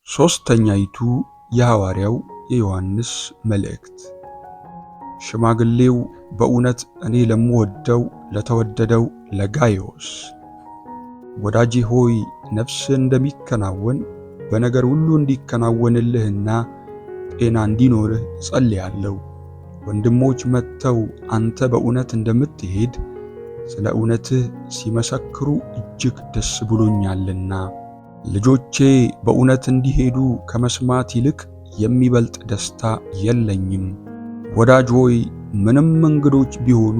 ሶስተኛይቱ የሐዋርያው የዮሐንስ መልእክት። ሽማግሌው በእውነት እኔ ለምወደው ለተወደደው ለጋይዮስ፣ ወዳጄ ሆይ ነፍስህ እንደሚከናወን በነገር ሁሉ እንዲከናወንልህና ጤና እንዲኖርህ እጸልያለሁ። ወንድሞች መጥተው አንተ በእውነት እንደምትሄድ ስለ እውነትህ ሲመሰክሩ እጅግ ደስ ብሎኛልና። ልጆቼ በእውነት እንዲሄዱ ከመስማት ይልቅ የሚበልጥ ደስታ የለኝም። ወዳጅ ሆይ ምንም እንግዶች ቢሆኑ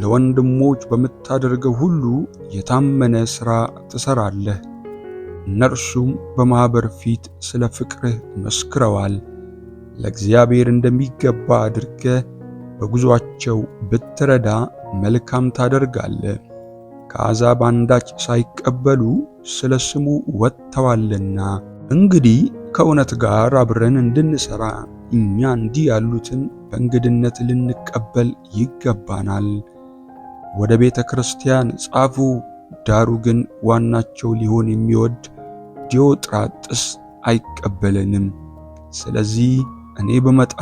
ለወንድሞች በምታደርገው ሁሉ የታመነ ሥራ ትሠራለህ። እነርሱም በማኅበር ፊት ስለ ፍቅርህ መስክረዋል። ለእግዚአብሔር እንደሚገባ አድርገህ በጉዞአቸው ብትረዳ መልካም ታደርጋለህ። ከአሕዛብ አንዳች ሳይቀበሉ ስለ ስሙ ወጥተዋልና። እንግዲህ ከእውነት ጋር አብረን እንድንሠራ እኛ እንዲህ ያሉትን በእንግድነት ልንቀበል ይገባናል። ወደ ቤተ ክርስቲያን ጻፉ። ዳሩ ግን ዋናቸው ሊሆን የሚወድ ዲዮጥራጥስ አይቀበለንም። ስለዚህ እኔ ብመጣ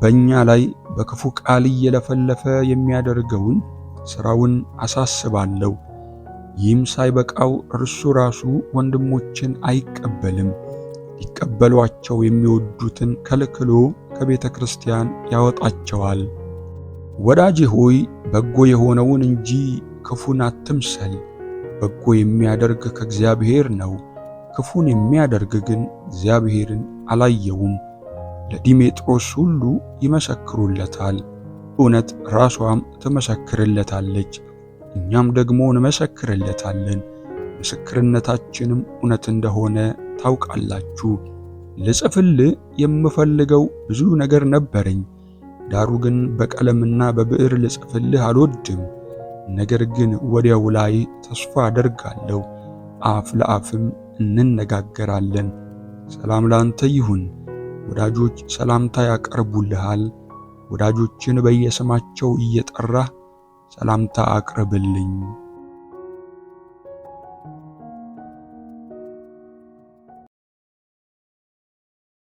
በእኛ ላይ በክፉ ቃል እየለፈለፈ የሚያደርገውን ሥራውን አሳስባለሁ። ይህም ሳይበቃው እርሱ ራሱ ወንድሞችን አይቀበልም። ሊቀበሏቸው የሚወዱትን ከልክሎ ከቤተ ክርስቲያን ያወጣቸዋል። ወዳጄ ሆይ በጎ የሆነውን እንጂ ክፉን አትምሰል። በጎ የሚያደርግ ከእግዚአብሔር ነው፣ ክፉን የሚያደርግ ግን እግዚአብሔርን አላየውም። ለዲሜጥሮስ ሁሉ ይመሰክሩለታል፣ እውነት ራሷም ትመሰክርለታለች። እኛም ደግሞ እንመሰክርለታለን፣ ምስክርነታችንም እውነት እንደሆነ ታውቃላችሁ። ልጽፍልህ የምፈልገው ብዙ ነገር ነበረኝ፣ ዳሩ ግን በቀለምና በብዕር ልጽፍልህ አልወድም። ነገር ግን ወዲያው ላይ ተስፋ አደርጋለሁ፣ አፍ ለአፍም እንነጋገራለን። ሰላም ላንተ ይሁን። ወዳጆች ሰላምታ ያቀርቡልሃል። ወዳጆችን በየስማቸው እየጠራህ ሰላምታ አቅርብልኝ።